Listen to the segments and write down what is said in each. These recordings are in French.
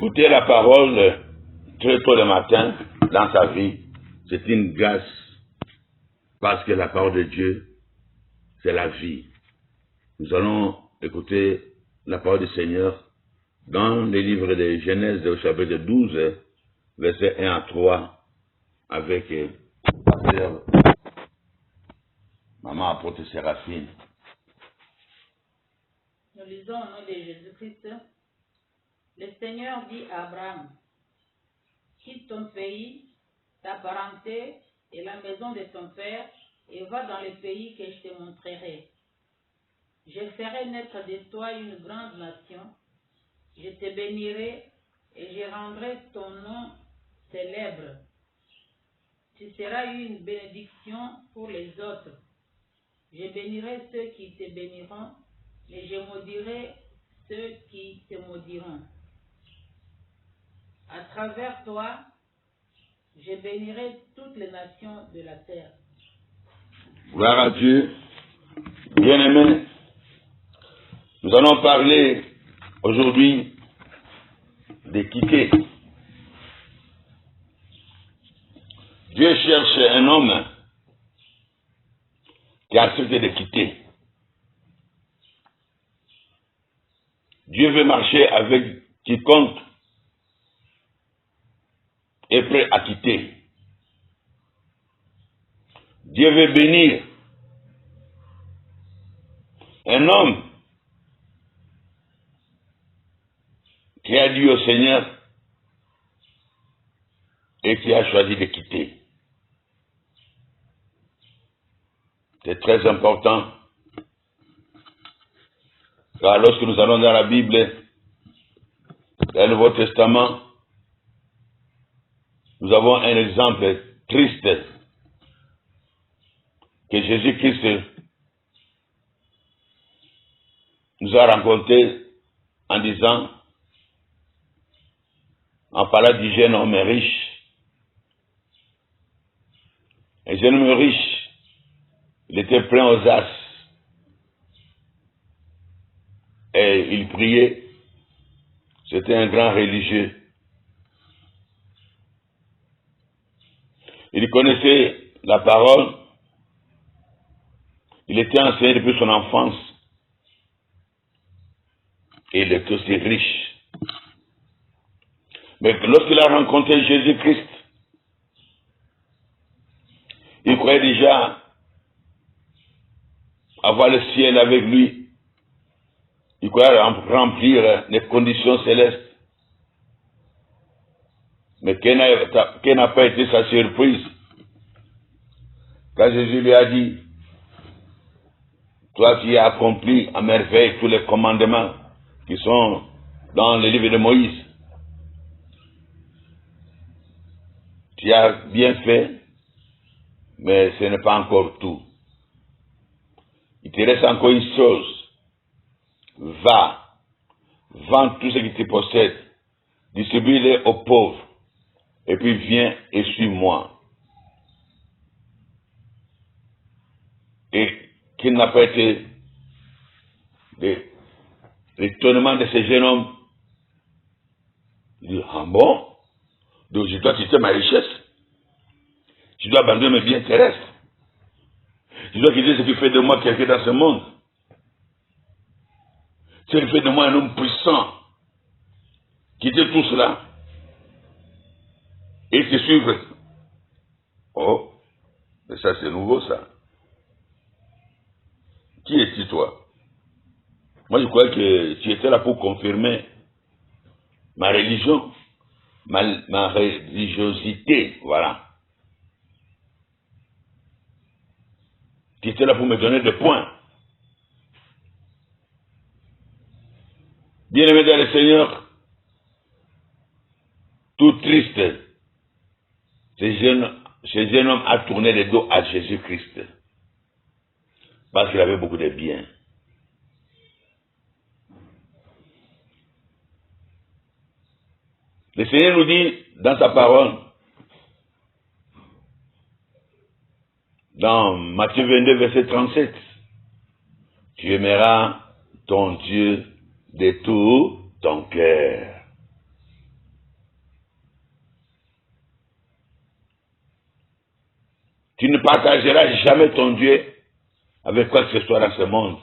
Écouter la parole très tôt le matin dans sa vie, c'est une grâce parce que la parole de Dieu, c'est la vie. Nous allons écouter la parole du Seigneur dans les livres de Genèse au chapitre 12, versets 1 à 3, avec pasteur maman apôtre Séraphine. Nous lisons au nom de Jésus-Christ. Le Seigneur dit à Abraham, quitte ton pays, ta parenté et la maison de ton père et va dans le pays que je te montrerai. Je ferai naître de toi une grande nation, je te bénirai et je rendrai ton nom célèbre. Tu seras une bénédiction pour les autres. Je bénirai ceux qui te béniront et je maudirai ceux qui te maudiront. À travers toi, je bénirai toutes les nations de la terre. Gloire à Dieu. Bien-aimés, nous allons parler aujourd'hui de quitter. Dieu cherche un homme qui a accepté de quitter. Dieu veut marcher avec quiconque est prêt à quitter. Dieu veut bénir un homme qui a dit au Seigneur et qui a choisi de quitter. C'est très important. Car lorsque nous allons dans la Bible, dans le Nouveau Testament, nous avons un exemple triste que Jésus-Christ nous a rencontré en disant, en parlant du jeune homme riche. Un jeune homme riche, il était plein aux as. Et il priait. C'était un grand religieux. Il connaissait la parole. Il était enseigné depuis son enfance. Et il était aussi riche. Mais lorsqu'il a rencontré Jésus-Christ, il croyait déjà avoir le ciel avec lui. Il croyait remplir les conditions célestes. Mais quelle n'a pas été sa surprise quand Jésus lui a dit, toi qui as accompli à merveille tous les commandements qui sont dans le livre de Moïse, tu as bien fait, mais ce n'est pas encore tout. Il te reste encore une chose. Va, vends tout ce qui te possède, distribue-les aux pauvres, et puis viens et suis-moi. Et qu'il n'a pas été l'étonnement de ce jeune homme. Il dit, ah bon? Donc je dois quitter ma richesse. Je dois abandonner mes biens terrestres. Je dois quitter ce qui fait de moi quelqu'un dans ce monde. Ce qui fait de moi un homme puissant. Quitter tout cela et te suivre. Oh, mais ça c'est nouveau ça. Qui es-tu toi? Moi je croyais que tu étais là pour confirmer ma religion, ma religiosité, voilà. Tu étais là pour me donner des points. Bien-aimé dans le Seigneur, tout triste, ce jeune homme a tourné le dos à Jésus-Christ. Parce qu'il avait beaucoup de biens. Le Seigneur nous dit dans sa parole, dans Matthieu 22, verset 37, tu aimeras ton Dieu de tout ton cœur. Tu ne partageras jamais ton Dieu avec quoi que ce soit dans ce monde.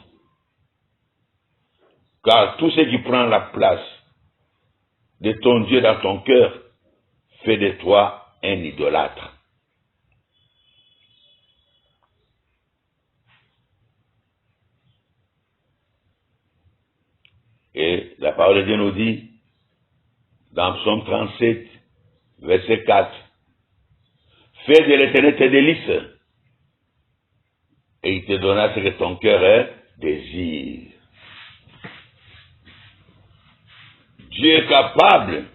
Car tout ce qui prend la place de ton Dieu dans ton cœur fait de toi un idolâtre. Et la parole de Dieu nous dit, dans Psaume 37, verset 4, « Fais de l'Éternel tes délices, et il te donnera ce que ton cœur désire. » Dieu est capable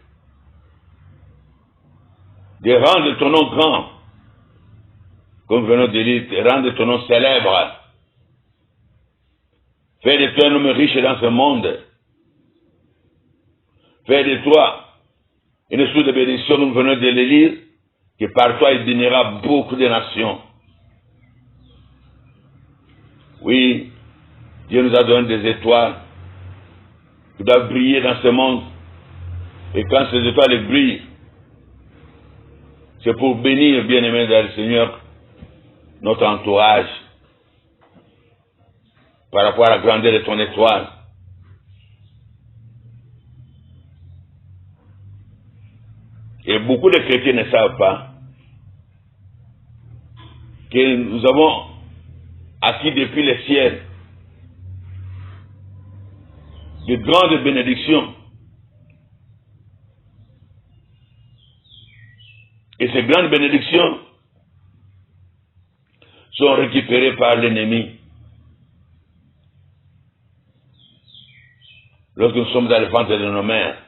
de rendre ton nom grand, comme venons de dire, de rendre ton nom célèbre. Fais de toi un homme riche dans ce monde. Fais de toi une source de bénédiction, nous venons de le lire, que par toi il bénira beaucoup de nations. Oui, Dieu nous a donné des étoiles qui doivent briller dans ce monde. Et quand ces étoiles brillent, c'est pour bénir, bien-aimés dans le Seigneur, notre entourage, par rapport à la grandeur de ton étoile. Et beaucoup de chrétiens ne savent pas que nous avons acquis depuis le ciel de grandes bénédictions. Et ces grandes bénédictions sont récupérées par l'ennemi. Lorsque nous sommes dans le ventre de nos mères,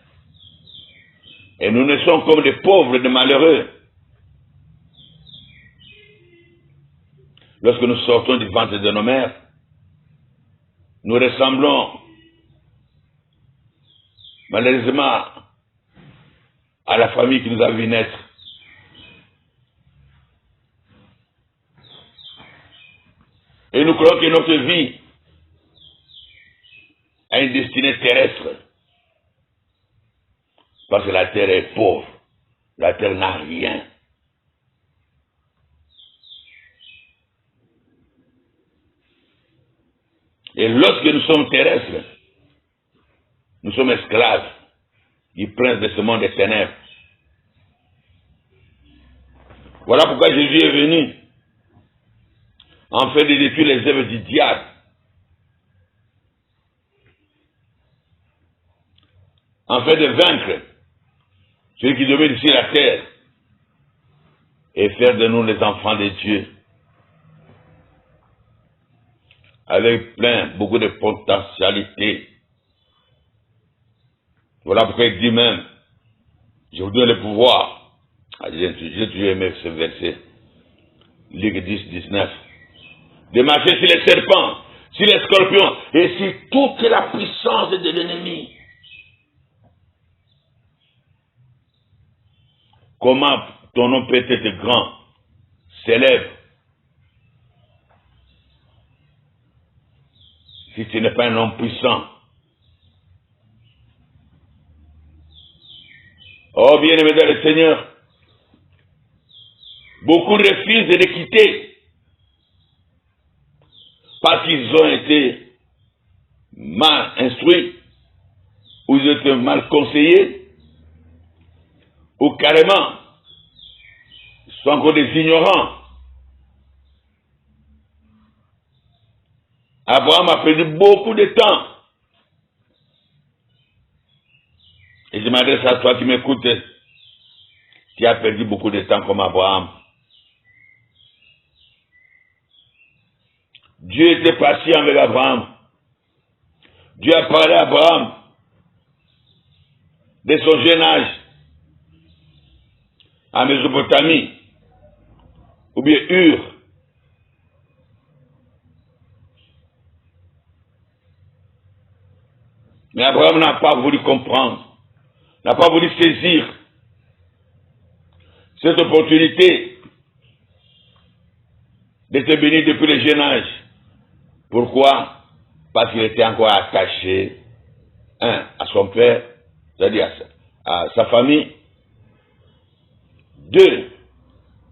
et nous naissons comme des pauvres, des malheureux. Lorsque nous sortons du ventre de nos mères, nous ressemblons malheureusement à la famille qui nous a vu naître. Et nous croyons que notre vie a une destinée terrestre. Parce que la terre est pauvre. La terre n'a rien. Et lorsque nous sommes terrestres, nous sommes esclaves du prince de ce monde des ténèbres. Voilà pourquoi Jésus est venu en fait de détruire les œuvres du diable. En fait de vaincre celui qui domine ici la terre et faire de nous les enfants de Dieu. Avec beaucoup de potentialités. Voilà pourquoi il dit même, je vous donne le pouvoir. J'ai toujours aimé ce verset. Luc 10, 19. De marcher sur les serpents, sur les scorpions et sur toute la puissance de l'ennemi. Comment ton nom peut être grand, célèbre, si tu n'es pas un homme puissant? Oh, bien-aimé dans le Seigneur, beaucoup refusent de le quitter parce qu'ils ont été mal instruits, ou ils ont été mal conseillés, ou carrément, ils sont encore des ignorants. Abraham a perdu beaucoup de temps. Et je m'adresse à toi qui m'écoutes, qui as perdu beaucoup de temps comme Abraham. Dieu était patient avec Abraham. Dieu a parlé à Abraham de son jeune âge en Mésopotamie, ou bien Ur. Mais Abraham n'a pas voulu comprendre, n'a pas voulu saisir cette opportunité d'être béni depuis le jeune âge. Pourquoi? Parce qu'il était encore attaché, à son père, c'est-à-dire à sa famille, 2,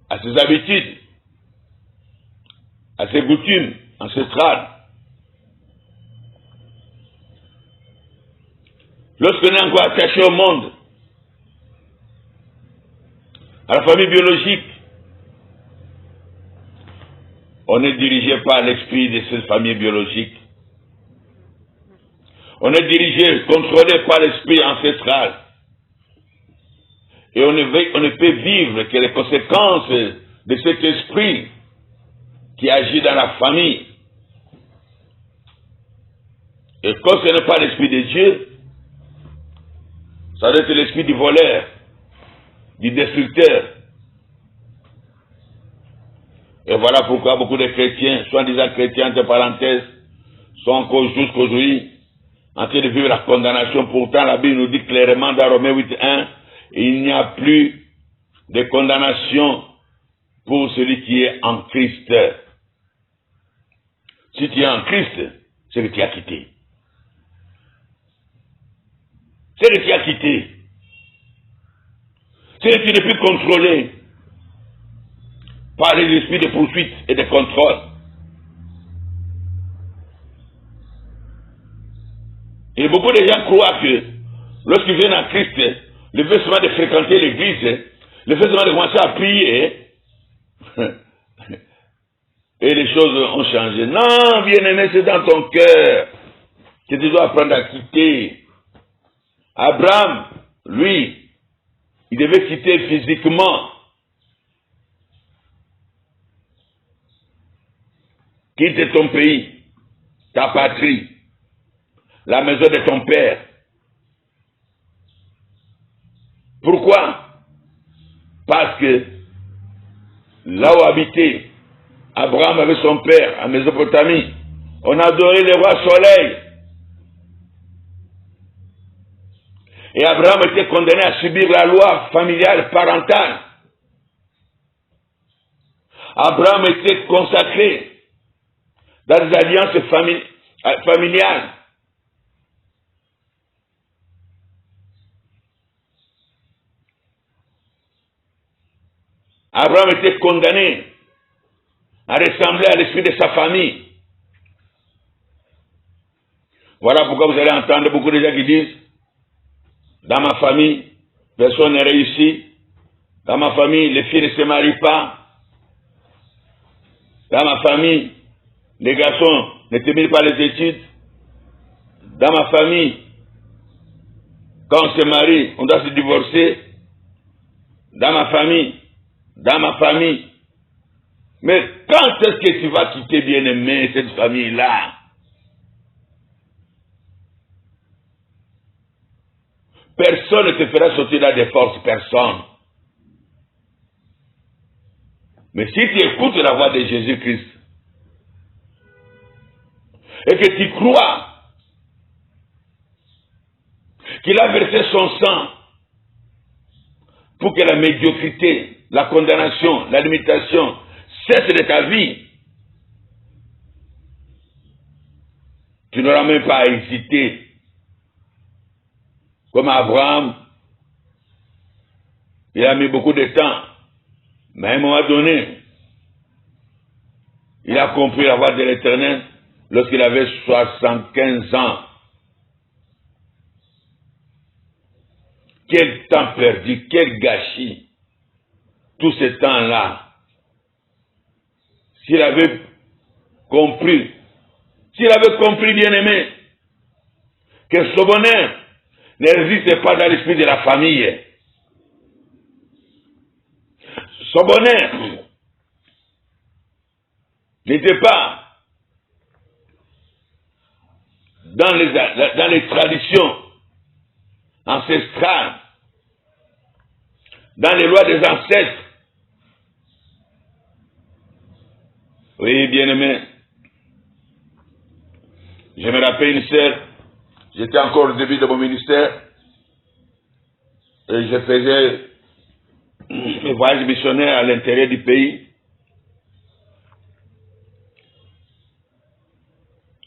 à ses habitudes, à ses coutumes ancestrales. Lorsqu'on est encore attaché au monde, à la famille biologique, on est dirigé par l'esprit de cette famille biologique. On est dirigé, contrôlé par l'esprit ancestral. Et on ne peut vivre que les conséquences de cet esprit qui agit dans la famille. Et quand ce n'est pas l'esprit de Dieu, ça doit être l'esprit du voleur, du destructeur. Et voilà pourquoi beaucoup de chrétiens, soi-disant chrétiens entre parenthèses, sont encore jusqu'aujourd'hui en train de vivre la condamnation. Pourtant, la Bible nous dit clairement dans Romains 8:1, il n'y a plus de condamnation pour celui qui est en Christ. Si tu es en Christ, c'est que tu as quitté. C'est que tu as quitté. C'est que tu n'es plus contrôlé par les esprits de poursuite et de contrôle. Et beaucoup de gens croient que lorsqu'ils viennent en Christ, le fait seulement de fréquenter l'église, le fait seulement de commencer à prier, et les choses ont changé. Non, bien-aimé, c'est dans ton cœur que tu dois apprendre à quitter. Abraham, lui, il devait quitter physiquement. Quitte ton pays, ta patrie, la maison de ton père. Pourquoi? Parce que là où habitait Abraham avec son père, en Mésopotamie, on adorait le roi soleil. Et Abraham était condamné à subir la loi familiale, parentale. Abraham était consacré dans des alliances familiales. Abraham était condamné à ressembler à l'esprit de sa famille. Voilà pourquoi vous allez entendre beaucoup de gens qui disent, dans ma famille, personne n'est réussi. Dans ma famille, les filles ne se marient pas. Dans ma famille, les garçons ne terminent pas les études. Dans ma famille, quand on se marie, on doit se divorcer. Dans ma famille. Mais quand est-ce que tu vas quitter, bien-aimé, cette famille-là? Personne ne te fera sortir là des forces, personne. Mais si tu écoutes la voix de Jésus-Christ, et que tu crois qu'il a versé son sang pour que la médiocrité, la condamnation, la limitation cesse de ta vie, tu n'auras même pas à hésiter. Comme Abraham, il a mis beaucoup de temps, mais à un moment donné, il a compris la voix de l'Éternel lorsqu'il avait 75 ans. Quel temps perdu, quel gâchis, tout ce temps-là. S'il avait compris, bien-aimé, que ce bonheur ne résiste pas dans l'esprit de la famille. Son bonheur n'était pas dans les traditions ancestrales, dans les lois des ancêtres. Oui, bien-aimé, je me rappelle une sœur, j'étais encore au début de mon ministère, et je faisais mes voyages missionnaires à l'intérieur du pays.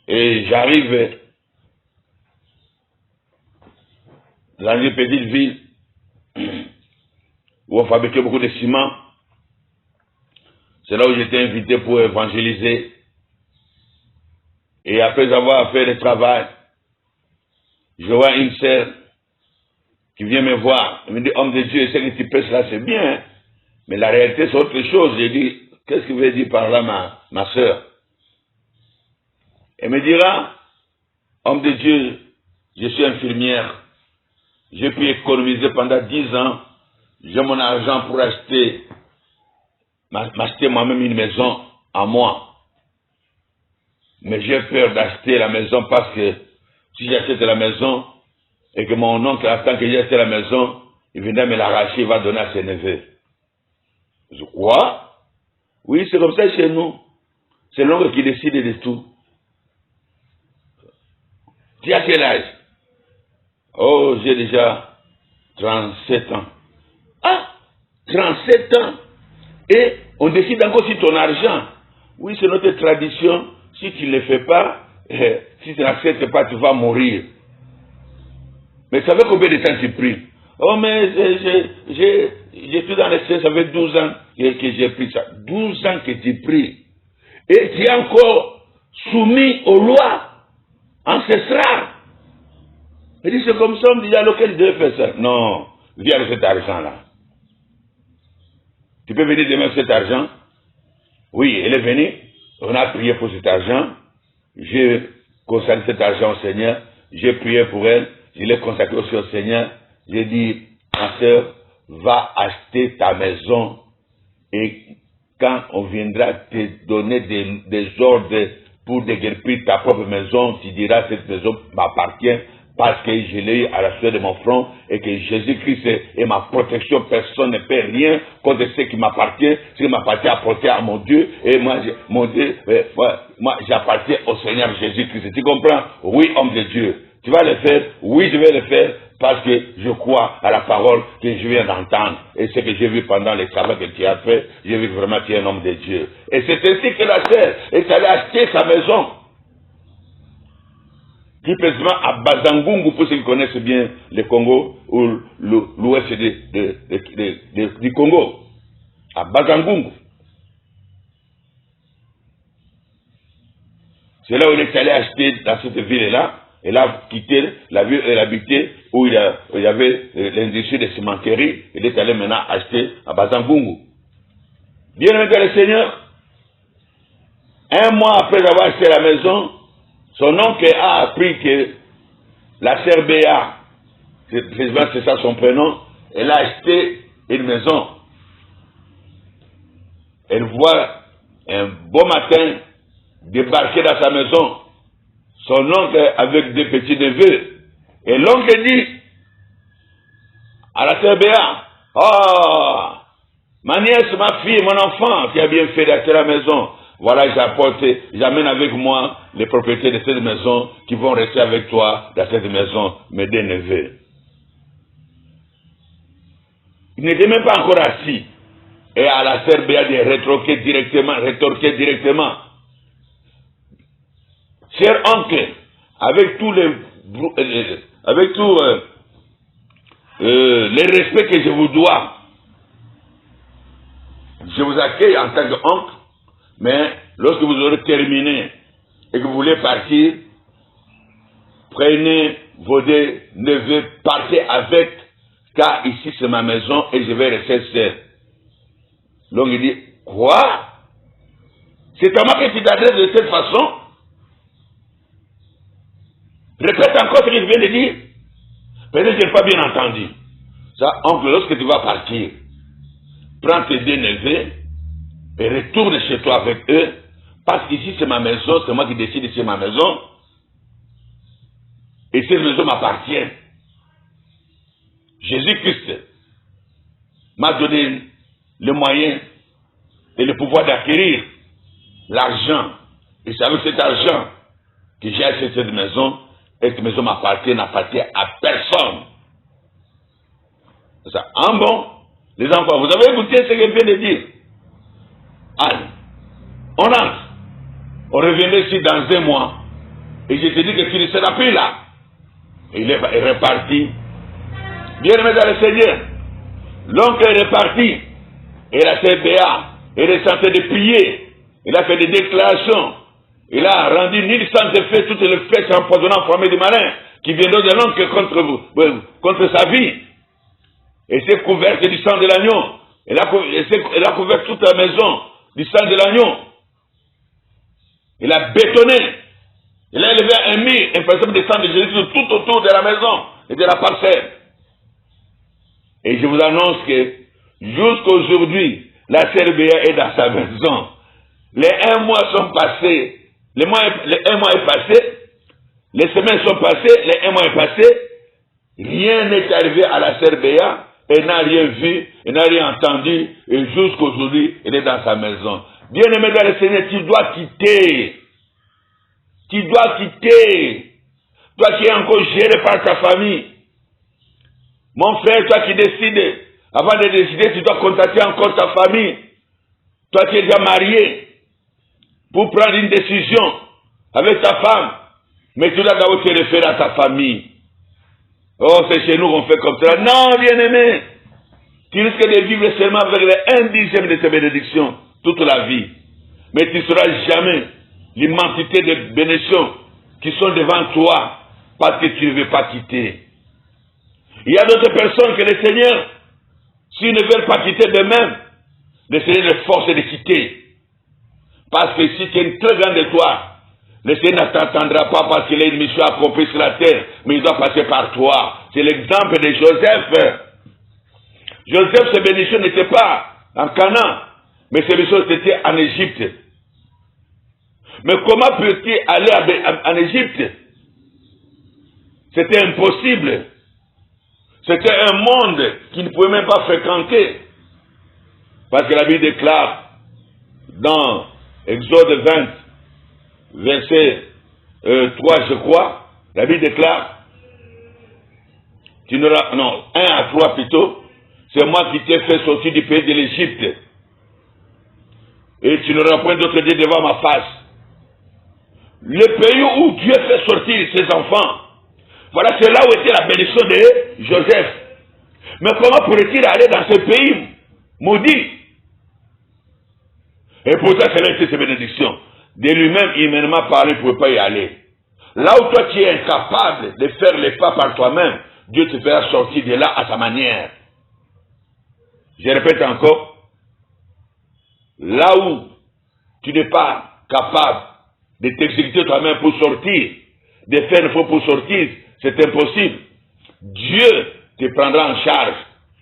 Et j'arrive dans une petite ville où on fabriquait beaucoup de ciment. C'est là où j'étais invité pour évangéliser. Et après avoir fait le travail, je vois une sœur qui vient me voir. Elle me dit, homme de Dieu, ce que tu prêches là, c'est bien. Hein? Mais la réalité, c'est autre chose. J'ai dit, qu'est-ce que vous voulez dire par là, ma sœur? Elle me dira, homme de Dieu, je suis infirmière. J'ai pu économiser pendant 10 ans. J'ai mon argent pour m'acheter moi-même une maison à moi. Mais j'ai peur d'acheter la maison parce que si j'achète la maison et que mon oncle attend que j'ai acheté la maison, il viendra me l'arracher, il va donner à ses neveux. Je crois. Oui, c'est comme ça chez nous. C'est l'oncle qui décide de tout. Tu as quel âge? Oh, j'ai déjà 37 ans. Ah, 37 ans. Et on décide encore sur ton argent. Oui, c'est notre tradition. Si tu ne le fais pas, si tu n'acceptes pas, tu vas mourir. Mais ça fait combien de temps tu pries? Oh, mais j'étais dans les cieux, ça fait 12 ans que j'ai pris ça. 12 ans que tu pries. Et tu es encore soumis aux lois ancestrales. Il dit, c'est comme ça, on me dit, alors qu'elle devait faire ça. Non, viens avec cet argent-là. Tu peux venir demain avec cet argent? Oui, elle est venue. On a prié pour cet argent. J'ai consacré cet argent au Seigneur. J'ai prié pour elle. Je l'ai consacré aussi au Seigneur. J'ai dit, ma soeur, va acheter ta maison. Et quand on viendra te donner des ordres pour déguerpir ta propre maison, tu diras, cette maison m'appartient parce que je l'ai eu à la sueur de mon front et que Jésus-Christ est ma protection. Personne ne peut rien contre ce qui m'appartient. Ce qui m'appartient appartient à mon Dieu. Et moi, mon Dieu, moi j'appartiens au Seigneur Jésus-Christ. Tu comprends? Oui, homme de Dieu. Tu vas le faire? Oui, je vais le faire parce que je crois à la parole que je viens d'entendre. Et ce que j'ai vu pendant le travail que tu as fait, j'ai vu vraiment que tu es un homme de Dieu. Et c'est ainsi que la sœur est allée acheter sa maison. Plus précisément à Bazangungu, pour ceux qui connaissent bien le Congo, ou l'ouest du Congo. À Bazangungu. C'est là où il est allé acheter dans cette ville-là. Il a quitté la ville et l'habité où il y avait l'industrie de cimenterie. Il est allé maintenant acheter à Bazangungu. Bien aimé dans le Seigneur, un mois après avoir acheté la maison, son oncle a appris que la sœur Béa, c'est ça son prénom, elle a acheté une maison. Elle voit un beau matin débarquer dans sa maison son oncle avec des petits neveux. Et l'oncle dit à la sœur Béa, oh, ma nièce, ma fille, mon enfant, qui a bien fait d'acheter la maison. Voilà, j'amène avec moi les propriétés de cette maison qui vont rester avec toi dans cette maison, mes deux neveux. Il n'était même pas encore assis. Et à la sœur Béa de rétorquer directement. Cher oncle, avec tout le respect que je vous dois, je vous accueille en tant qu'oncle. Mais lorsque vous aurez terminé et que vous voulez partir, prenez vos deux neveux, partez avec, car ici c'est ma maison et je vais rester seul. Donc il dit, quoi? C'est à moi que tu t'adresses de cette façon? Répète encore ce que je viens de dire. Peut-être que je n'ai pas bien entendu. Ça, oncle, lorsque tu vas partir, prends tes deux neveux et retourne chez toi avec eux, parce qu'ici c'est ma maison, c'est moi qui décide, c'est ma maison, et cette maison m'appartient. Jésus-Christ m'a donné le moyen et le pouvoir d'acquérir l'argent, et c'est avec cet argent que j'ai acheté cette maison, et cette maison n'appartient à personne. C'est ça. En bon, les enfants, vous avez écouté ce que je viens de dire? Allez, on entre. On reviendra ici dans 1 mois. Et je te dis que tu ne seras plus là. Et il est reparti. Bien aimé dans le Seigneur. L'oncle est reparti. Et la sœur Béa Il est en train de prier. Il a fait des déclarations. Il a rendu nul sans effet toutes les flèches empoisonnant formées du malin qui viendront de l'homme contre vous, contre sa vie. Et s'est couvert du sang de l'agneau. Il a couvert toute la maison du sang de l'agneau. Il a bétonné. Il a élevé un mur, un principe de sang de Jésus tout autour de la maison et de la parcelle. Et je vous annonce que jusqu'aujourd'hui, la CRBA est dans sa maison. Les 1 mois sont passés. Les 1 mois est passé. Les semaines sont passées. Les 1 mois est passé. Rien n'est arrivé à la CRBA. Elle n'a rien vu. Elle n'a rien entendu. Et jusqu'aujourd'hui, elle est dans sa maison. Bien-aimé dans le Seigneur, tu dois quitter. Tu dois quitter. Toi qui es encore géré par ta famille. Mon frère, toi qui décides. Avant de décider, tu dois contacter encore ta famille. Toi qui es déjà marié. Pour prendre une décision avec ta femme. Mais tu dois d'abord te référer à ta famille. Oh, c'est chez nous qu'on fait comme ça. Non, bien-aimé. Tu risques de vivre seulement avec les 1/10 de tes bénédictions toute la vie. Mais tu ne sauras jamais l'immensité de bénédictions qui sont devant toi parce que tu ne veux pas quitter. Il y a d'autres personnes que le Seigneur, s'ils ne veulent pas quitter d'eux-mêmes, le Seigneur les force de quitter. Parce que si tu es une très grande étoile, le Seigneur ne t'attendra pas parce qu'il a une mission accomplie sur la terre, mais il doit passer par toi. C'est l'exemple de Joseph. Joseph, ses bénédictions n'étaient pas en Canaan, mais ses bénédictions étaient en Égypte. Mais comment peut-il aller en Égypte? C'était impossible. C'était un monde qu'il ne pouvait même pas fréquenter. Parce que la Bible déclare dans Exode 20, verset 3, je crois, la Bible déclare, 1 à 3 plutôt, c'est moi qui t'ai fait sortir du pays de l'Égypte. Et tu n'auras point d'autre Dieu devant ma face. Le pays où Dieu fait sortir ses enfants, voilà, c'est là où était la bénédiction de Joseph. Mais comment pourrait-il aller dans ce pays maudit? Et pourtant, c'est là que ses bénédictions. De lui-même, humainement parlé, il ne pouvait pas y aller. Là où toi, tu es incapable de faire les pas par toi-même, Dieu te fera sortir de là à sa manière. Je répète encore. Là où tu n'es pas capable de t'exécuter toi-même pour sortir, de faire le faux pour sortir, c'est impossible. Dieu te prendra en charge.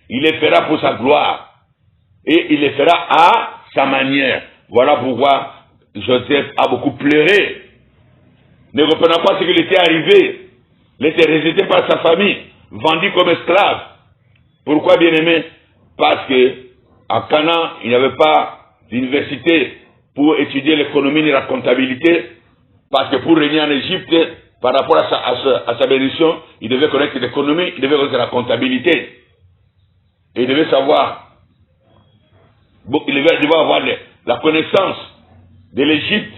Il le fera pour sa gloire. Et il le fera à sa manière. Voilà pourquoi Joseph a beaucoup pleuré. Ne reprenant pas ce qu'il était arrivé. Il était rejeté par sa famille, vendu comme esclave. Pourquoi, bien-aimé? Parce que à Canaan, il n'y avait pas d'université pour étudier l'économie ni la comptabilité. Parce que pour régner en Égypte, par rapport à sa bénédiction, il devait connaître l'économie, il devait connaître la comptabilité. Et il devait savoir, il devait avoir la connaissance de l'Égypte.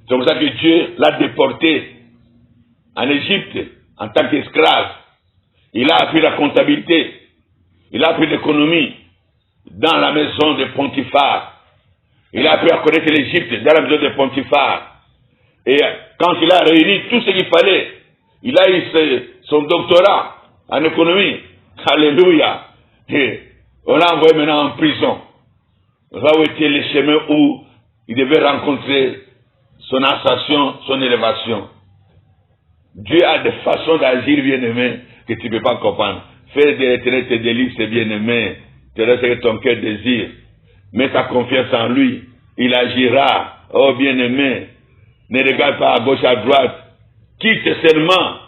C'est pour ça que Dieu l'a déporté en Égypte en tant qu'esclave. Il a appris la comptabilité, il a appris l'économie dans la maison de Potiphar. Il a appris à connaître l'Égypte dans la maison de Potiphar. Et quand il a réuni tout ce qu'il fallait, il a eu son doctorat en économie. Alléluia. Et on l'a envoyé maintenant en prison. Là où était le chemin où il devait rencontrer son ascension, son élévation. Dieu a des façons d'agir, bien-aimé, que tu ne peux pas comprendre. Faire de l'éternel tes délices, c'est bien-aimé. Tu laisses que ton cœur désire. Mets ta confiance en lui. Il agira. Oh, bien-aimé. Ne regarde pas à gauche, à droite. Quitte seulement.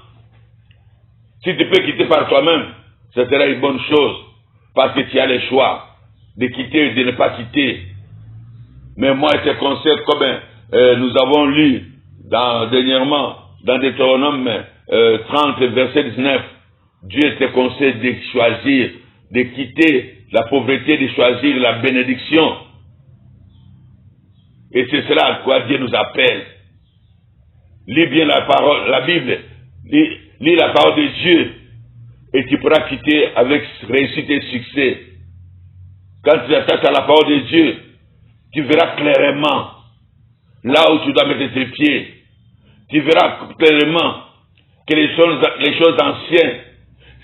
Si tu peux quitter par toi-même, ce sera une bonne chose. Parce que tu as le choix de quitter ou de ne pas quitter. Mais moi, je te conseille, comme nous avons lu dernièrement dans Deutéronome 30, verset 19, Dieu te conseille de choisir, de quitter la pauvreté, de choisir la bénédiction. Et c'est cela à quoi Dieu nous appelle. Lis bien la parole, la Bible, lis la parole de Dieu, et tu pourras quitter avec réussite et succès. quand tu t'attaches à la parole de Dieu, tu verras clairement là où tu dois mettre tes pieds. Tu verras clairement que les choses anciennes,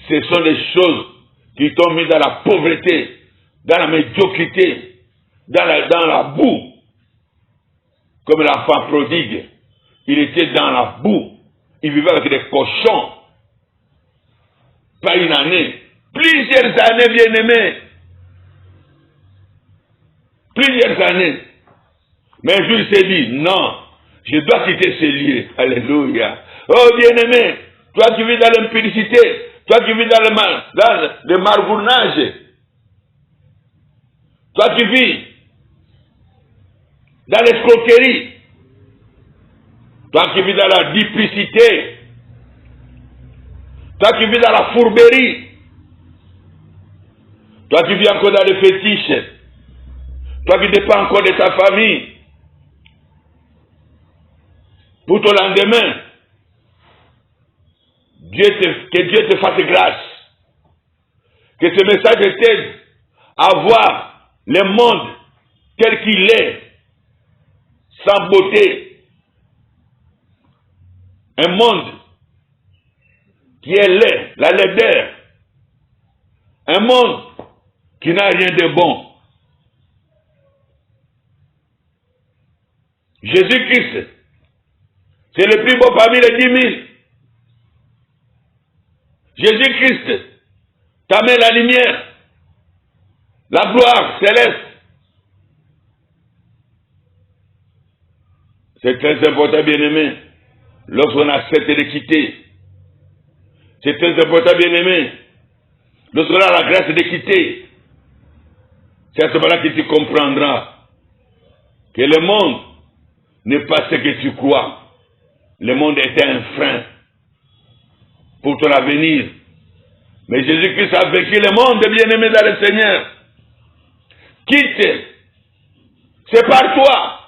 ce sont des choses qui t'ont mis dans la pauvreté, dans la médiocrité, dans la boue. Comme l'enfant prodigue, il était dans la boue, il vivait avec des cochons. Pas une année, plusieurs années, bien-aimés. Plusieurs années. Mais un jour, il s'est dit, non, je dois quitter ces lieux. Alléluia. Oh, bien-aimé, toi qui vis dans l'impudicité, toi qui vis dans le margournage, toi qui vis dans l'escroquerie, toi qui vis dans la duplicité, toi qui vis dans la fourberie, toi qui vis encore dans les fétiches, toi qui dépends encore de ta famille, pour ton lendemain, que Dieu te fasse grâce. Que ce message t'aide à voir le monde tel qu'il est, sans beauté. Un monde qui est laid, la laideur. Un monde qui n'a rien de bon. Jésus-Christ, c'est le plus beau parmi les 10 000. Jésus-Christ t'amène la lumière, la gloire céleste. C'est très important, bien-aimé, lorsqu'on accepte de quitter. C'est très important, bien-aimé, lorsqu'on a la grâce de quitter. C'est à ce moment-là que tu comprendras que le monde n'est pas ce que tu crois. Le monde était un frein pour ton avenir. Mais Jésus-Christ a vécu le monde, bien-aimé dans le Seigneur. Quitte. C'est par toi.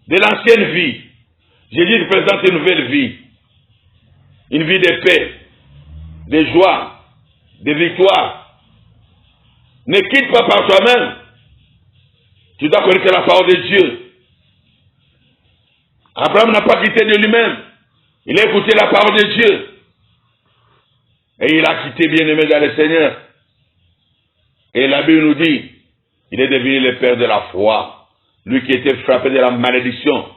De l'ancienne vie. Jésus te présente une nouvelle vie. Une vie de paix, de joie, de victoire. Ne quitte pas par toi-même. Tu dois connaître la parole de Dieu. Abraham n'a pas quitté de lui-même. Il a écouté la parole de Dieu. Et il a quitté, bien-aimé dans le Seigneur. Et la Bible nous dit, il est devenu le père de la foi. Lui qui était frappé de la malédiction.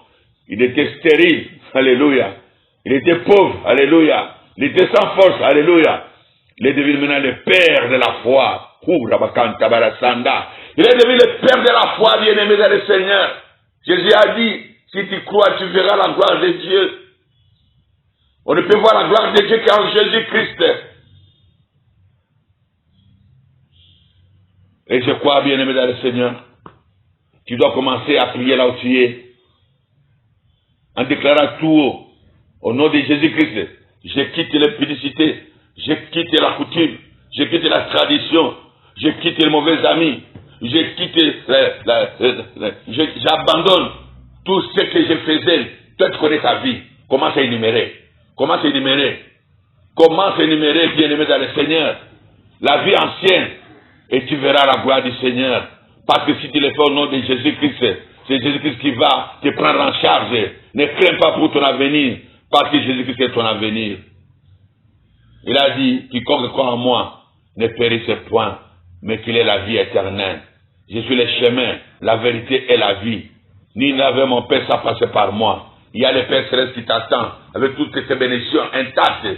Il était stérile. Alléluia. Il était pauvre. Alléluia. Il était sans force. Alléluia. Il est devenu maintenant le père de la foi. Il est devenu le père de la foi, bien-aimé dans le Seigneur. Jésus a dit, si tu crois, tu verras la gloire de Dieu. On ne peut voir la gloire de Dieu qu'en Jésus-Christ. Et je crois, bien-aimé dans le Seigneur, tu dois commencer à prier là où tu es. En déclarant tout haut, au nom de Jésus-Christ, je quitte l'impudicité, je quitte la coutume, je quitte la tradition, je quitte les mauvais amis, j'abandonne tout ce que je faisais. Toi, tu connais ta vie. Commence à énumérer. Commence à énumérer, bien-aimé dans le Seigneur, la vie ancienne, et tu verras la gloire du Seigneur. Parce que si tu le fais au nom de Jésus-Christ, c'est Jésus-Christ qui va te prendre en charge. Ne crains pas pour ton avenir, parce que Jésus-Christ est ton avenir. Il a dit, quiconque croit en moi ne périsse point, mais qu'il ait la vie éternelle. Je suis le chemin, la vérité et la vie. Ni n'avait mon Père sans passer par moi. Il y a le Père céleste qui t'attend avec toutes ces bénédictions intactes.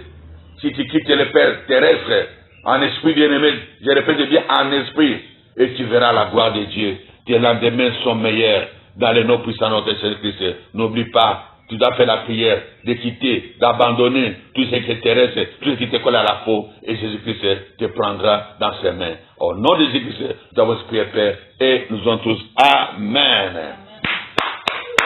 Si tu quittes le Père terrestre, en esprit bien-aimé, je répète bien en esprit, et tu verras la gloire de Dieu. Tes lendemains sont meilleurs dans le nom puissant de notre Jésus-Christ. N'oublie pas, tu dois faire la prière de quitter, d'abandonner tout ce qui est terrestre, tout ce qui te colle à la peau, et Jésus-Christ te prendra dans ses mains. Au nom de Jésus-Christ, nous avons prié, Père, et nous en tous. Amen.